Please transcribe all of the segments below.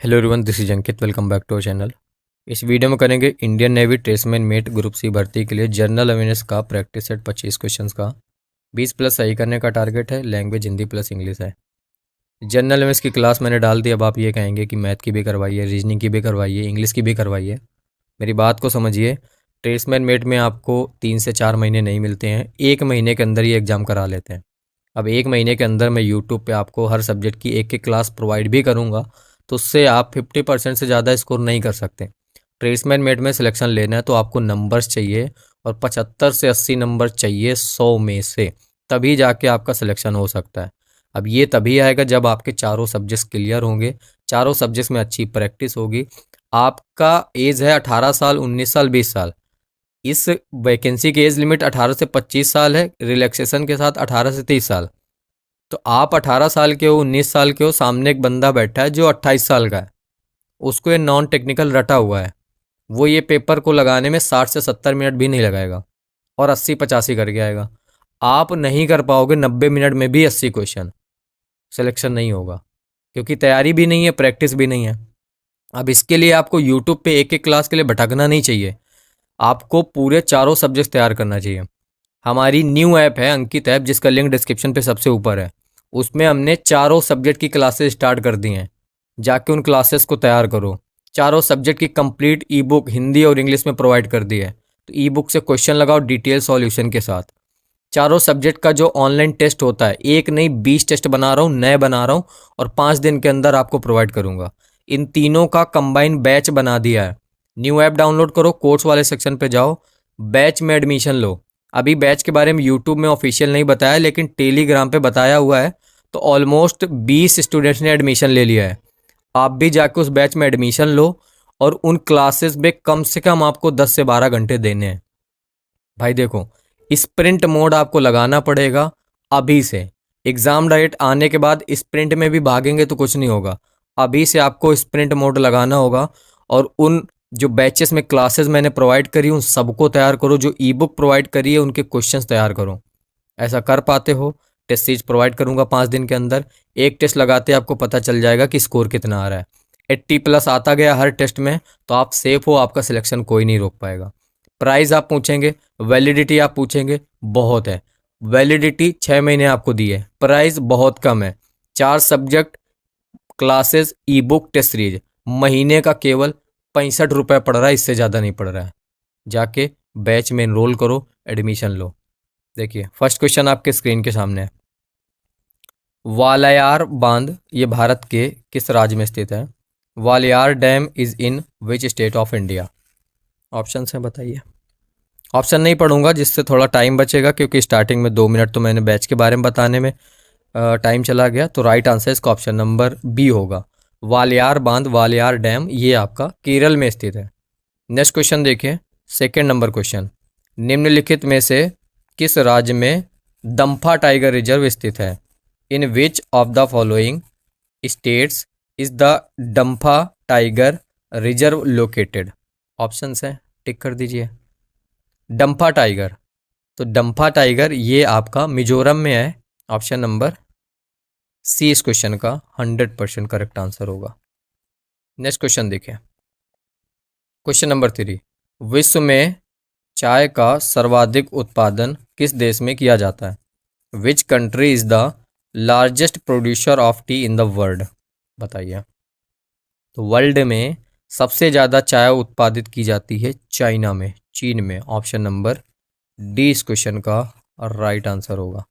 Hello everyone, this is Ankit. Welcome back to our channel. इस video में करेंगे Indian navy tradesman mate group C भर्ती के लिए जनरल अवेयरनेस का प्रैक्टिस सेट 25 क्वेश्चंस का 20 प्लस सही करने का टारगेट है। लैंग्वेज हिंदी प्लस इंग्लिश है। जनरल अवेयरनेस की क्लास मैंने डाल दी। अब आप ये कहेंगे कि मैथ की भी करवाइए, रीजनिंग की भी करवाइए, इंग्लिश की भी करवाइए। मेरी बात को समझिए। ट्रेसमैन मेट में आपको 3 से 4 महीने नहीं मिलते हैं, 1 महीने के अंदर ये एग्ज़ाम करा लेते हैं। अब 1 महीने के अंदर मैं यूट्यूब पे आपको हर सब्जेक्ट की एक एक क्लास प्रोवाइड भी करूँगा, तो उससे आप 50% से ज़्यादा स्कोर नहीं कर सकते। ट्रेसमैन मेट में सिलेक्शन लेना है तो आपको नंबर्स चाहिए, और 75 से 80 नंबर चाहिए 100 में से, तभी जाके आपका सिलेक्शन हो सकता है। अब ये तभी आएगा जब आपके चारों सब्जेक्ट्स क्लियर होंगे, चारों सब्जेक्ट्स में अच्छी प्रैक्टिस होगी। आपका एज है 18 साल, 19 साल, 20 साल। इस वैकेंसी की एज लिमिट 18 से 25 साल है, रिलैक्सेशन के साथ 18 से 30 साल। तो आप 18 साल के हो, 19 साल के हो, सामने एक बंदा बैठा है जो 28 साल का है, उसको ये नॉन टेक्निकल रटा हुआ है। वो ये पेपर को लगाने में 60 से 70 मिनट भी नहीं लगाएगा और 80-85 करके आएगा। आप नहीं कर पाओगे 90 मिनट में भी 80 क्वेश्चन। सिलेक्शन नहीं होगा, क्योंकि तैयारी भी नहीं है, प्रैक्टिस भी नहीं है। अब इसके लिए आपको यूट्यूब पे एक एक क्लास के लिए भटकना नहीं चाहिए, आपको पूरे चारों सब्जेक्ट तैयार करना चाहिए। हमारी न्यू ऐप है अंकित ऐप, जिसका लिंक डिस्क्रिप्शन पे सबसे ऊपर है। उसमें हमने चारों सब्जेक्ट की क्लासेस स्टार्ट कर दी हैं। जाके उन क्लासेस को तैयार करो। चारों सब्जेक्ट की कंप्लीट ई बुक हिंदी और इंग्लिश में प्रोवाइड कर दी है। तो ई बुक से क्वेश्चन लगाओ डिटेल सॉल्यूशन के साथ। चारों सब्जेक्ट का जो ऑनलाइन टेस्ट होता है, एक नहीं 20 टेस्ट बना रहा हूँ, नए बना रहा हूँ, और 5 दिन के अंदर आपको प्रोवाइड करूंगा। इन तीनों का कंबाइन बैच बना दिया है। न्यू ऐप डाउनलोड करो, कोर्स वाले सेक्शन पे जाओ, बैच में एडमिशन लो। अभी बैच के बारे में यूट्यूब में ऑफिशियल नहीं बताया, लेकिन टेलीग्राम पे बताया हुआ है। तो ऑलमोस्ट 20 स्टूडेंट्स ने एडमिशन ले लिया है। आप भी जाके उस बैच में एडमिशन लो, और उन क्लासेस में कम से कम आपको 10 से 12 घंटे देने हैं। भाई देखो, स्प्रिंट मोड आपको लगाना पड़ेगा अभी से। एग्जाम डायरेक्ट आने के बाद स्प्रिंट में भी भागेंगे तो कुछ नहीं होगा। अभी से आपको स्प्रिंट मोड लगाना होगा, और उन जो बैचेस में क्लासेस मैंने प्रोवाइड करी उन सबको तैयार करो। जो ई बुक प्रोवाइड करी है उनके क्वेश्चंस तैयार करो। ऐसा कर पाते हो? टेस्ट सीरीज प्रोवाइड करूंगा 5 दिन के अंदर। एक टेस्ट लगाते आपको पता चल जाएगा कि स्कोर कितना आ रहा है। 80+ आता गया हर टेस्ट में, तो आप सेफ हो, आपका सिलेक्शन कोई नहीं रोक पाएगा। प्राइस आप पूछेंगे, वैलिडिटी आप पूछेंगे, बहुत है। वैलिडिटी 6 महीने आपको दी है, प्राइस बहुत कम है। 4 subject, classes, e book, test series, महीने का केवल 65 रुपये पड़ रहा है, इससे ज़्यादा नहीं पड़ रहा है। जाके बैच में एनरोल करो, एडमिशन लो। देखिए फर्स्ट क्वेश्चन आपके स्क्रीन के सामने है। वालियार बांध ये भारत के किस राज्य में स्थित है? Walayar dam is in which state of India? Option है, बताइए। ऑप्शन नहीं पढ़ूंगा, जिससे थोड़ा टाइम बचेगा, क्योंकि स्टार्टिंग में 2 मिनट तो मैंने बैच के बारे में बताने में टाइम चला गया। तो राइट आंसर इसका ऑप्शन नंबर बी होगा। वालियार बांध, वालियार डैम, ये आपका केरल में स्थित है। नेक्स्ट क्वेश्चन देखिए, सेकेंड नंबर क्वेश्चन। निम्नलिखित में से किस राज्य में दम्फा टाइगर रिजर्व स्थित है? In which of the following states is the Dampha tiger reserve located? Options हैं, टिक कर दीजिए। डम्फा टाइगर, तो डम्फा टाइगर ये आपका मिजोरम में है। ऑप्शन नंबर सी इस क्वेश्चन का 100% करेक्ट आंसर होगा। नेक्स्ट क्वेश्चन देखिए, क्वेश्चन नंबर 3। विश्व में चाय का सर्वाधिक उत्पादन किस देश में किया जाता है? Which country is the largest producer of T in the world? बताइए। तो वर्ल्ड में सबसे ज़्यादा चाय उत्पादित की जाती है चाइना में, चीन में। ऑप्शन नंबर डी इस क्वेश्चन का राइट आंसर होगा।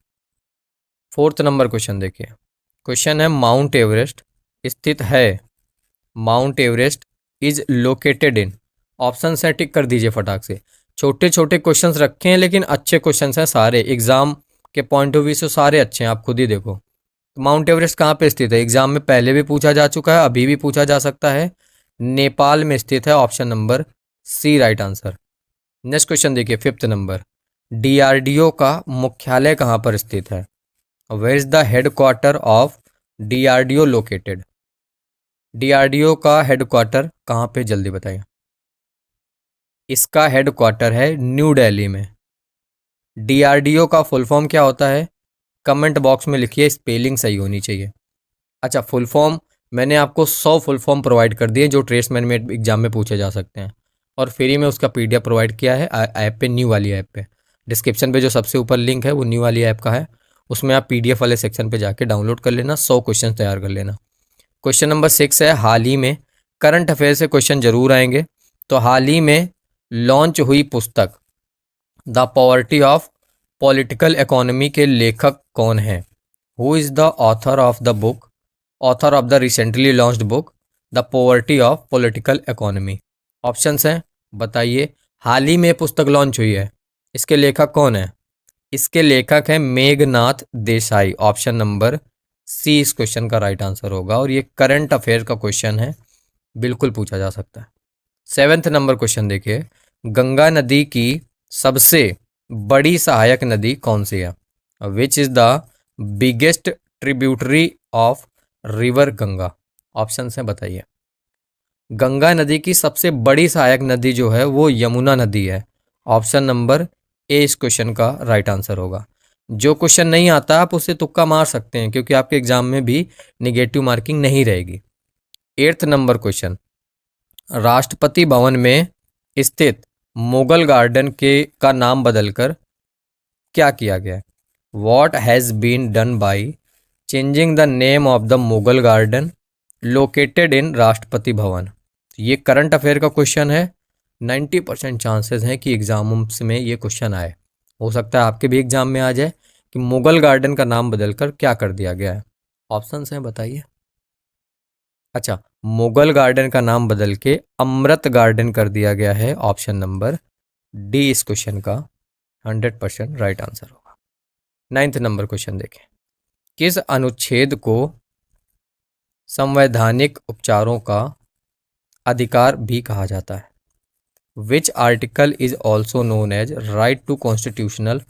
फोर्थ नंबर क्वेश्चन देखिए, क्वेश्चन है माउंट एवरेस्ट स्थित है। Mount Everest is located in. Option है, टिक कर दीजिए फटाक से। छोटे छोटे क्वेश्चंस रखे हैं, लेकिन अच्छे क्वेश्चंस हैं सारे। एग्जाम के पॉइंट ऑफ व्यू से सारे अच्छे हैं, आप खुद ही देखो। माउंट एवरेस्ट कहाँ पे स्थित है? एग्जाम में पहले भी पूछा जा चुका है, अभी भी पूछा जा सकता है। नेपाल में स्थित है। Option number C right answer. Next question देखिए, फिफ्थ नंबर। डीआरडीओ का मुख्यालय कहाँ पर स्थित है? Where is the headquarter of DRDO located? DRDO का हेडक्वार्टर कहाँ पे, जल्दी बताइए। इसका हेडक्वार्टर है न्यू दिल्ली में। डीआरडीओ का फुल फॉर्म क्या होता है? कमेंट बॉक्स में लिखिए, स्पेलिंग सही होनी चाहिए। अच्छा, फुल फॉर्म मैंने आपको 100 फुल फॉर्म प्रोवाइड कर दिए जो ट्रेसमैन में एग्जाम में पूछे जा सकते हैं, और फ्री में उसका पीडीएफ प्रोवाइड किया है ऐप पे, न्यू वाली ऐप पे। डिस्क्रिप्शन पे जो सबसे ऊपर लिंक है वो न्यू वाली ऐप का है, उसमें आप पीडीएफ वाले सेक्शन पे जाके डाउनलोड कर लेना, 100 क्वेश्चन तैयार कर लेना। क्वेश्चन नंबर 6 है, हाल ही में, करंट अफेयर से क्वेश्चन जरूर आएंगे। तो हाल ही में लॉन्च हुई पुस्तक the poverty of political economy के लेखक कौन है? Who is the author of the book, author of the recently launched book the poverty of political economy? Options हैं, बताइए। हाल ही में पुस्तक लॉन्च हुई है, इसके लेखक कौन है? इसके लेखक हैं Meghnad Desai. Option number C इस क्वेश्चन का राइट आंसर होगा, और ये करंट अफेयर का क्वेश्चन है, बिल्कुल पूछा जा सकता है। 7th नंबर क्वेश्चन देखिए, गंगा नदी की सबसे बड़ी सहायक नदी कौन सी है? Which is the biggest tributary of river Ganga? Option है, बताइए। गंगा नदी की सबसे बड़ी सहायक नदी जो है वो यमुना नदी है। ऑप्शन नंबर ए इस क्वेश्चन का राइट आंसर होगा। जो क्वेश्चन नहीं आता आप उससे तुक्का मार सकते हैं, क्योंकि आपके एग्जाम में भी निगेटिव मार्किंग नहीं रहेगी। 8th number question, Rashtrapati Bhavan में स्थित मुगल गार्डन के का नाम बदलकर क्या किया गया है? What has been done by changing the name of the Mughal garden located in Rashtrapati Bhavan? ये करंट अफेयर का क्वेश्चन है, 90% चांसेस हैं कि एग्जाम में ये क्वेश्चन आए। हो सकता है आपके भी एग्जाम में आ जाए कि मुगल गार्डन का नाम बदलकर क्या कर दिया गया है। ऑप्शंस हैं, बताइए। अच्छा, मुगल गार्डन का नाम बदल के अमृत गार्डन कर दिया गया है। ऑप्शन नंबर डी इस क्वेश्चन का 100% राइट आंसर होगा। 9th नंबर क्वेश्चन देखें, किस अनुच्छेद को संवैधानिक उपचारों का अधिकार भी कहा जाता है? Which article is also known as right to constitutional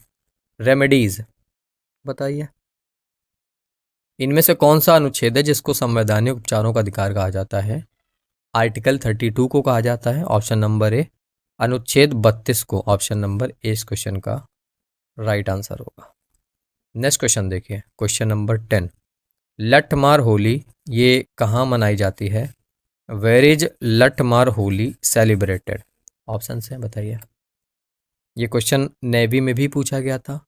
remedies? बताइए, इनमें से कौन सा अनुच्छेद है जिसको संवैधानिक उपचारों का अधिकार कहा जाता है? आर्टिकल 32 को कहा जाता है, ऑप्शन नंबर ए। अनुच्छेद 32 को, ऑप्शन नंबर ए इस क्वेश्चन का राइट आंसर होगा। नेक्स्ट क्वेश्चन देखिए, क्वेश्चन नंबर 10, लठमार होली ये कहाँ मनाई जाती है? Where is Lathmar Holi celebrated? Option हैं, बताइए। ये क्वेश्चन नेवी में भी पूछा गया था,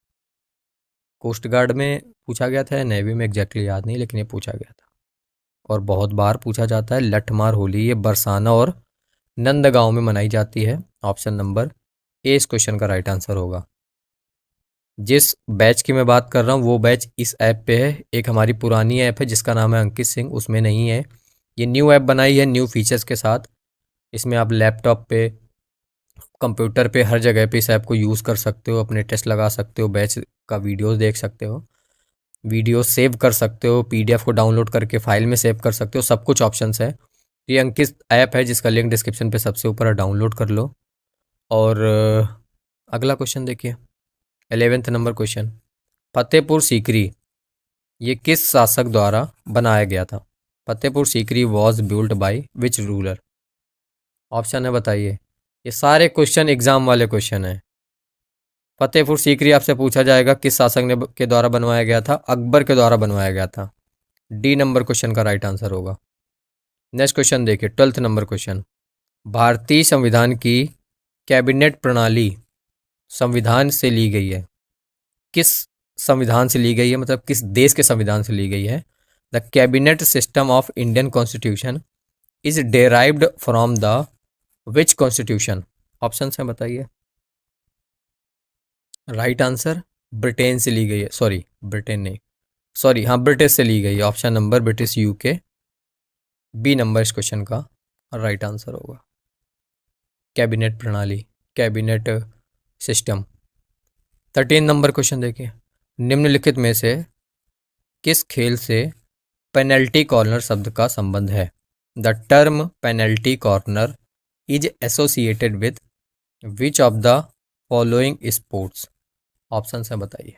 कोस्ट गार्ड में पूछा गया था, नेवी में एग्जैक्टली याद नहीं, लेकिन ये पूछा गया था और बहुत बार पूछा जाता है। लठमार होली ये बरसाना और नंदगांव में मनाई जाती है। ऑप्शन नंबर ए इस क्वेश्चन का राइट आंसर होगा। जिस बैच की मैं बात कर रहा हूँ वो बैच इस ऐप पे है। एक हमारी पुरानी ऐप है जिसका नाम है अंकित सिंह, उसमें नहीं है। ये न्यू ऐप बनाई है न्यू फीचर्स के साथ। इसमें आप लैपटॉप पे, कंप्यूटर पे, हर जगह पे इस ऐप को यूज़ कर सकते हो, अपने टेस्ट लगा सकते हो, बैच का वीडियोस देख सकते हो, वीडियो सेव कर सकते हो, पीडीएफ को डाउनलोड करके फाइल में सेव कर सकते हो, सब कुछ ऑप्शंस है। ये अंकित ऐप है जिसका लिंक डिस्क्रिप्शन पे सबसे ऊपर है, डाउनलोड कर लो। और अगला क्वेश्चन देखिए, 11th number question, Fatehpur Sikri ये किस शासक द्वारा बनाया गया था? Fatehpur Sikri was built by which ruler? Option है, बताइए। ये सारे क्वेश्चन एग्जाम वाले क्वेश्चन हैं। फतेहपुर सीकरी आपसे पूछा जाएगा किस शासक ने के द्वारा बनवाया गया था? अकबर के द्वारा बनवाया गया था। डी नंबर क्वेश्चन का राइट आंसर होगा। नेक्स्ट क्वेश्चन देखिए, 12th नंबर क्वेश्चन, भारतीय संविधान की कैबिनेट प्रणाली संविधान से ली गई है। किस संविधान से ली गई है, मतलब किस देश के संविधान से ली गई है? The cabinet system of Indian constitution is derived from the which constitution? Option है, बताइए। राइट आंसर ब्रिटेन से ली गई है, सॉरी ब्रिटेन नहीं, सॉरी हाँ ब्रिटिश से ली गई है। Option number British UK, B number इस क्वेश्चन का राइट आंसर होगा। कैबिनेट प्रणाली, कैबिनेट सिस्टम। 13 नंबर क्वेश्चन देखिए, निम्नलिखित में से किस खेल से पेनल्टी कॉर्नर शब्द का संबंध है? The term penalty corner is associated with which of the following sports? Option है, बताइए।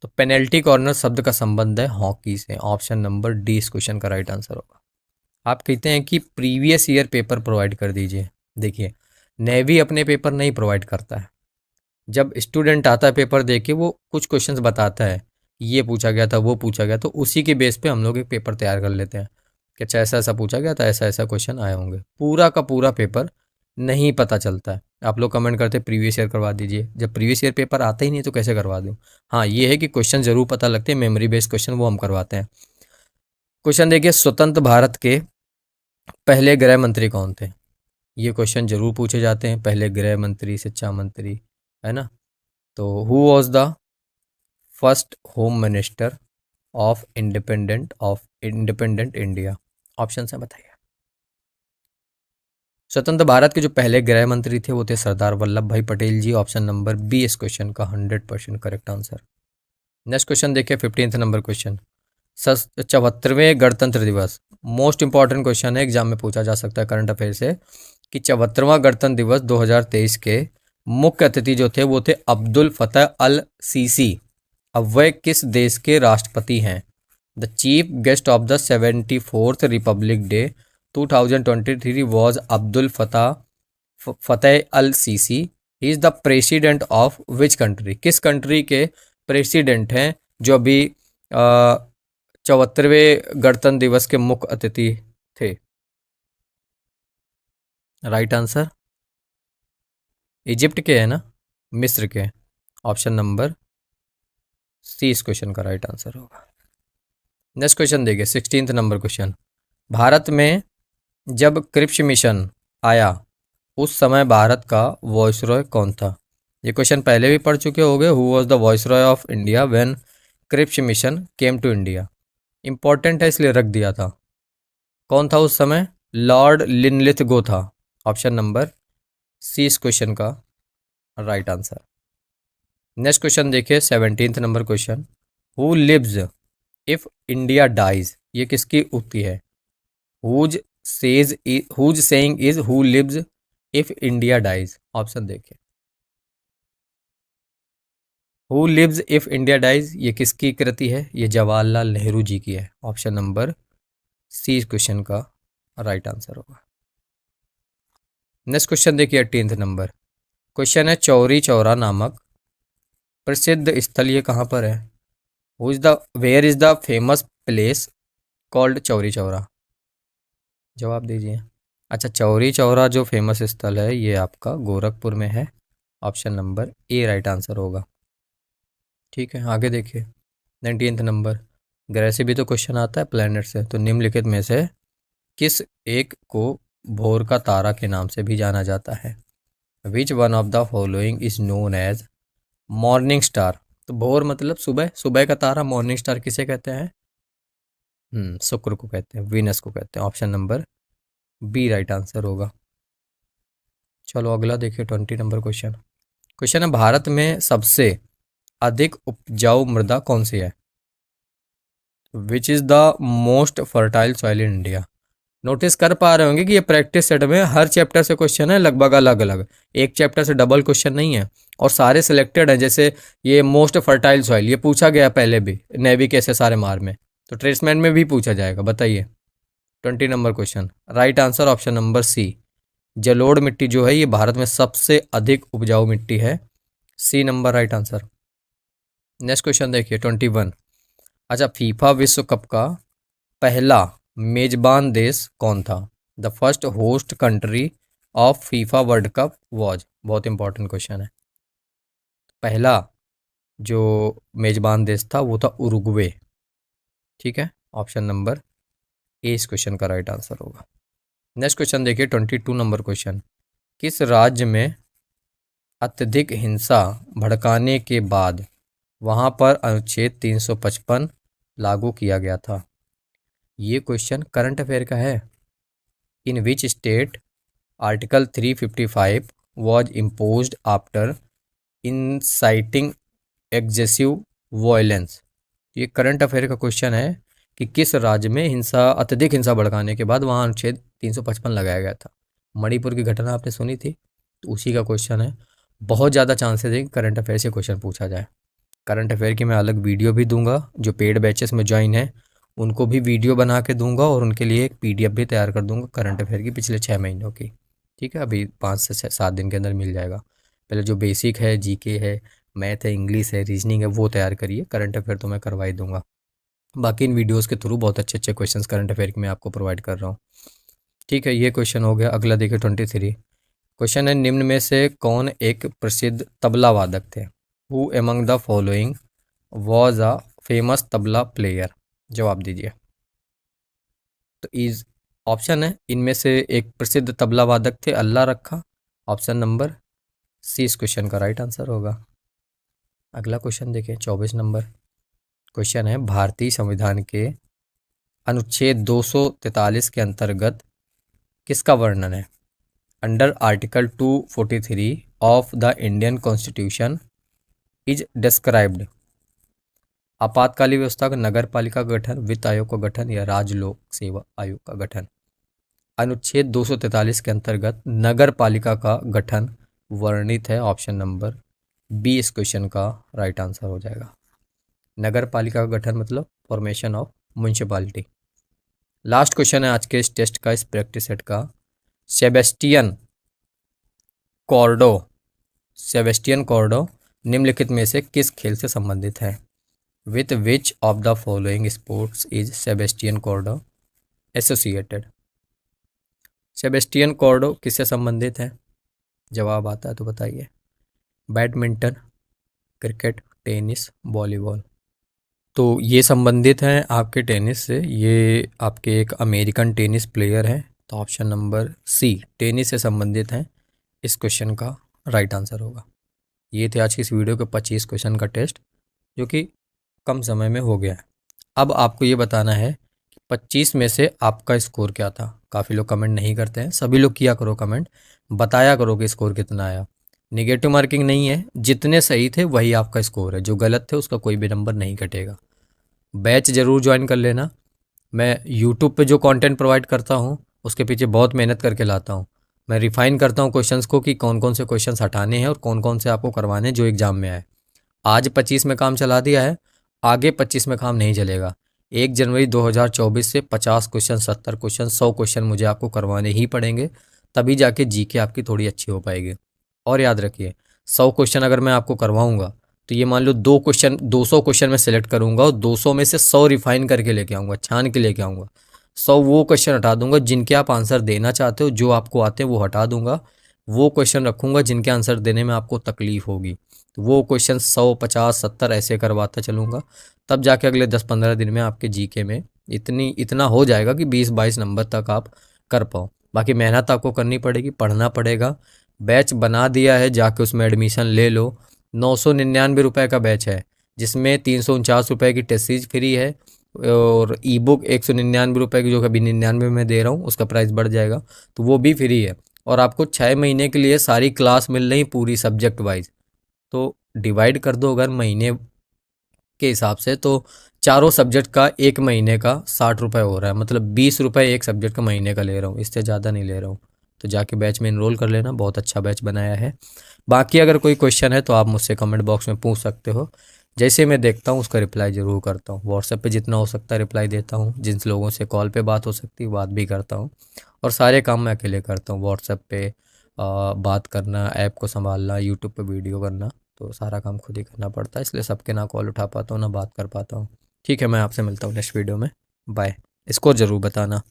तो पेनल्टी कॉर्नर शब्द का संबंध है हॉकी से। ऑप्शन नंबर डी इस क्वेश्चन का राइट आंसर होगा। आप कहते हैं कि प्रीवियस ईयर पेपर प्रोवाइड कर दीजिए। देखिए, नेवी अपने पेपर नहीं प्रोवाइड करता है। जब स्टूडेंट आता है पेपर दे के, वो कुछ क्वेश्चंस बताता है ये पूछा गया था, वो पूछा गया, तो उसी के बेस पे हम लोग एक पेपर तैयार कर लेते हैं कि अच्छा ऐसा ऐसा पूछा गया था, ऐसा ऐसा क्वेश्चन आए होंगे। पूरा का पूरा पेपर नहीं पता चलता है। आप लोग कमेंट करते प्रीवियस ईयर करवा दीजिए, जब प्रीवियस ईयर पेपर आता ही नहीं तो कैसे करवा दूँ। हाँ ये है कि क्वेश्चन जरूर पता लगते हैं, मेमोरी बेस्ड क्वेश्चन वो हम करवाते हैं। क्वेश्चन देखिए, स्वतंत्र भारत के पहले गृह मंत्री कौन थे? ये क्वेश्चन जरूर पूछे जाते हैं, पहले गृह मंत्री, शिक्षा मंत्री, है ना। तो who was the first home minister of independent India? Option है, बताइए। स्वतंत्र भारत के जो पहले गृह मंत्री थे वो थे सरदार वल्लभ भाई पटेल जी। ऑप्शन नंबर बी इस क्वेश्चन का 100% करेक्ट आंसर। नेक्स्ट क्वेश्चन देखिए, 15th नंबर क्वेश्चन। 74वें गणतंत्र दिवस, मोस्ट इंपॉर्टेंट क्वेश्चन है, एग्जाम में पूछा जा सकता है करंट अफेयर से, कि 74वां गणतंत्र दिवस 2023 के मुख्य अतिथि जो थे वो थे अब्दुल फतेह अल सीसी। अब वह किस देश के राष्ट्रपति हैं? The chief guest of the 74th republic day 2023 was Abdel Fattah el Sisi. He is the president of which country? किस कंट्री के प्रेसिडेंट हैं जो अभी 74वें गणतंत्र दिवस के मुख्य अतिथि थे? राइट आंसर इजिप्ट के है ना, मिस्र के। ऑप्शन नंबर सी इस क्वेश्चन का राइट आंसर होगा। नेक्स्ट क्वेश्चन देखिए, 16th नंबर क्वेश्चन। भारत में जब क्रिप्स मिशन आया उस समय भारत का वॉइसरॉय कौन था? ये क्वेश्चन पहले भी पढ़ चुके होंगे। Who was the viceroy of India when Cripps mission came to India? Important है इसलिए रख दिया था। कौन था उस समय? लॉर्ड लिनलिथगो था। ऑप्शन नंबर सी इस क्वेश्चन का राइट आंसर। नेक्स्ट क्वेश्चन देखिए, 17th number question. Who lives if India dies? ये किसकी उक्ति है? Whose saying is who lives if India dies? Option देखिए, who lives if India dies ये किसकी कृति है? ये जवाहरलाल नेहरू जी की है। ऑप्शन नंबर सी इस क्वेश्चन का राइट आंसर होगा। नेक्स्ट क्वेश्चन देखिए, 18th नंबर क्वेश्चन है। चौरी चौरा नामक प्रसिद्ध स्थल ये कहाँ पर है? Where is the famous place called Chauri Chaura? जवाब दीजिए। अच्छा, चौरी चौरा जो फेमस स्थल है ये आपका गोरखपुर में है। Option number A right answer होगा। ठीक है, आगे देखिए, 19th नंबर। ग्रह से भी तो क्वेश्चन आता है, प्लैनेट से। तो निम्नलिखित में से किस एक को भोर का तारा के नाम से भी जाना जाता है? Which one of the following is known as morning star? तो भोर मतलब सुबह, सुबह का तारा। मॉर्निंग स्टार किसे कहते हैं? शुक्र को कहते हैं, वीनस को कहते हैं। Option number B right answer होगा। चलो अगला देखिए, 20 नंबर क्वेश्चन। क्वेश्चन है, भारत में सबसे अधिक उपजाऊ मृदा कौन सी है? Which is the most fertile soil in India? Notice कर पा रहे होंगे कि ये प्रैक्टिस सेट में हर चैप्टर से क्वेश्चन है, लगभग अलग अलग। एक चैप्टर से डबल क्वेश्चन नहीं है, और सारे सिलेक्टेड हैं। जैसे ये मोस्ट फर्टाइल सॉइल ये पूछा गया पहले भी नेवी के SSR में, तो ट्रेसमेंट में भी पूछा जाएगा। बताइए 20 नंबर question, right answer option number C. जलोढ़ मिट्टी जो है ये भारत में सबसे अधिक उपजाऊ मिट्टी है। C number right answer. Next question देखिए, 21। अच्छा, फीफा विश्व कप का पहला मेजबान देश कौन था? The first host country of FIFA world cup was? बहुत इंपॉर्टेंट क्वेश्चन है। पहला जो मेजबान देश था वो था उरुग्वे। ठीक है, ऑप्शन नंबर ए इस क्वेश्चन का राइट आंसर होगा। नेक्स्ट क्वेश्चन देखिए, 22 नंबर क्वेश्चन। किस राज्य में अत्यधिक हिंसा भड़काने के बाद वहां पर अनुच्छेद 355 लागू किया गया था? ये क्वेश्चन करंट अफेयर का है। In which state article 355 was imposed after inciting excessive violence? ये करंट अफेयर का क्वेश्चन है कि किस राज्य में अत्यधिक हिंसा भड़काने के बाद वहाँ अनुच्छेद 355 लगाया गया था। मणिपुर की घटना आपने सुनी थी, तो उसी का क्वेश्चन है। बहुत ज़्यादा चांसेस है कि करंट अफेयर से क्वेश्चन पूछा जाए। करंट अफेयर की मैं अलग वीडियो भी दूंगा, जो पेड बैचेस में ज्वाइन है उनको भी वीडियो बना के दूंगा, और उनके लिए एक PDF भी तैयार कर दूंगा करंट अफेयर की पिछले 6 महीनों की। ठीक है, अभी 5 से 7 दिन के अंदर मिल जाएगा। पहले जो बेसिक है, GK है, मैथ है, इंग्लिश है, रीजनिंग है, वो तैयार करिए। करंट अफेयर तो मैं करवा ही दूंगा। बाकी इन वीडियोस के थ्रू बहुत अच्छे अच्छे क्वेश्चंस करंट अफेयर के मैं आपको प्रोवाइड कर रहा हूँ। ठीक है, ये क्वेश्चन हो गया। अगला देखिए 23 क्वेश्चन है, निम्न में से कौन एक प्रसिद्ध तबला वादक थे? Who among the following was a famous tabla player? जवाब दीजिए। तो इज ऑप्शन है, इनमें से एक प्रसिद्ध तबला वादक थे, अल्लाह रखा। ऑप्शन नंबर सी इस क्वेश्चन का राइट आंसर होगा। अगला क्वेश्चन देखिए 24 नंबर क्वेश्चन है, भारतीय संविधान के अनुच्छेद 243 के अंतर्गत किसका वर्णन है? Under article 243 of the Indian constitution is described आपातकालीन व्यवस्था का, नगर पालिका का गठन, वित्त आयोग का गठन या राज्य लोक सेवा आयोग का गठन? अनुच्छेद 243 के अंतर्गत नगर पालिका का गठन वर्णित है। ऑप्शन नंबर बी इस क्वेश्चन का राइट आंसर हो जाएगा। नगर पालिका का गठन मतलब formation of municipality. Last question है आज के इस टेस्ट का, इस प्रैक्टिस सेट का। सेबेस्टियन कॉर्डो सेबेस्टियन कॉर्डो निम्नलिखित में से किस खेल से संबंधित है? With which of the following sports is Sebastian Korda associated? Sebastian Korda किससे संबंधित है? जवाब आता है तो बताइए। Badminton, cricket, tennis, volleyball? तो ये संबंधित हैं आपके टेनिस से। ये आपके एक अमेरिकन टेनिस प्लेयर हैं। तो ऑप्शन नंबर सी टेनिस से संबंधित हैं, इस क्वेश्चन का राइट आंसर होगा। ये थे आज की इस वीडियो के 25 क्वेश्चन का टेस्ट, जो कि कम समय में हो गया है। अब आपको ये बताना है कि 25 में से आपका स्कोर क्या था। काफ़ी लोग कमेंट नहीं करते हैं, सभी लोग किया करो कमेंट, बताया करो कि स्कोर कितना आया। निगेटिव मार्किंग नहीं है, जितने सही थे वही आपका स्कोर है, जो गलत थे उसका कोई भी नंबर नहीं कटेगा। बैच ज़रूर ज्वाइन कर लेना। मैं यूट्यूब पे जो कंटेंट प्रोवाइड करता हूँ उसके पीछे बहुत मेहनत करके लाता हूँ। मैं रिफाइन करता हूँ क्वेश्चंस को कि कौन कौन से क्वेश्चंस हटाने हैं और कौन कौन से आपको करवाने हैं जो एग्जाम में आए। आज 25 में काम चला दिया है, आगे 25 में काम नहीं चलेगा। 1 जनवरी 2024 से 50 क्वेश्चन, 70 क्वेश्चन, 100 क्वेश्चन मुझे आपको करवाने ही पड़ेंगे, तभी जाके जीके आपकी थोड़ी अच्छी हो पाएगी। और याद रखिए, 100 क्वेश्चन अगर मैं आपको करवाऊंगा तो ये मान लो 200 क्वेश्चन मैं सेलेक्ट करूंगा और 200 में से 100 रिफाइन करके लेके आऊँगा, छान के लेके आऊँगा। 100 वो क्वेश्चन हटा दूंगा जिनके आप आंसर देना चाहते हो, जो आपको आते हैं वो हटा दूंगा। वो क्वेश्चन रखूंगा जिनके आंसर देने में आपको तकलीफ होगी, तो वो क्वेश्चन 100, 50, 70 ऐसे करवाता चलूँगा। तब जाके अगले 10-15 दिन में आपके जीके में इतना हो जाएगा कि 20-22 नंबर तक आप कर पाओ। बाकी मेहनत आपको करनी पड़ेगी, पढ़ना पड़ेगा। बैच बना दिया है, जाके उसमें एडमिशन ले लो। 999 रुपये का बैच है, जिसमें 349 रुपये की टेस्ट सीरीज फ्री है और ई बुक 199 रुपये की, जो कभी 99 में दे रहा हूँ, उसका प्राइस बढ़ जाएगा तो वो भी फ्री है। और आपको 6 महीने के लिए सारी क्लास मिल रही पूरी सब्जेक्ट वाइज। तो डिवाइड कर दो अगर महीने के हिसाब से, तो चारों सब्जेक्ट का एक महीने का 60 रुपये हो रहा है, मतलब 20 रुपये एक सब्जेक्ट का महीने का ले रहा हूँ, इससे ज़्यादा नहीं ले रहा हूँ। तो जाके बैच में इनरोल कर लेना, बहुत अच्छा बैच बनाया है। बाकी अगर कोई क्वेश्चन है तो आप मुझसे कमेंट बॉक्स में पूछ सकते हो, जैसे मैं देखता हूँ उसका रिप्लाई ज़रूर करता हूँ। व्हाट्सएप पे जितना हो सकता है रिप्लाई देता हूँ, जिन लोगों से कॉल पे बात हो सकती है बात भी करता हूँ, और सारे काम मैं अकेले करता हूँ। व्हाट्सएप पे बात करना, ऐप को संभालना, यूट्यूब पे वीडियो करना, तो सारा काम खुद ही करना पड़ता है, इसलिए सबके ना कॉल उठा पाता हूँ ना बात कर पाता हूँ। ठीक है, मैं आपसे मिलता हूँ नेक्स्ट वीडियो में। बाय। स्कोर ज़रूर बताना।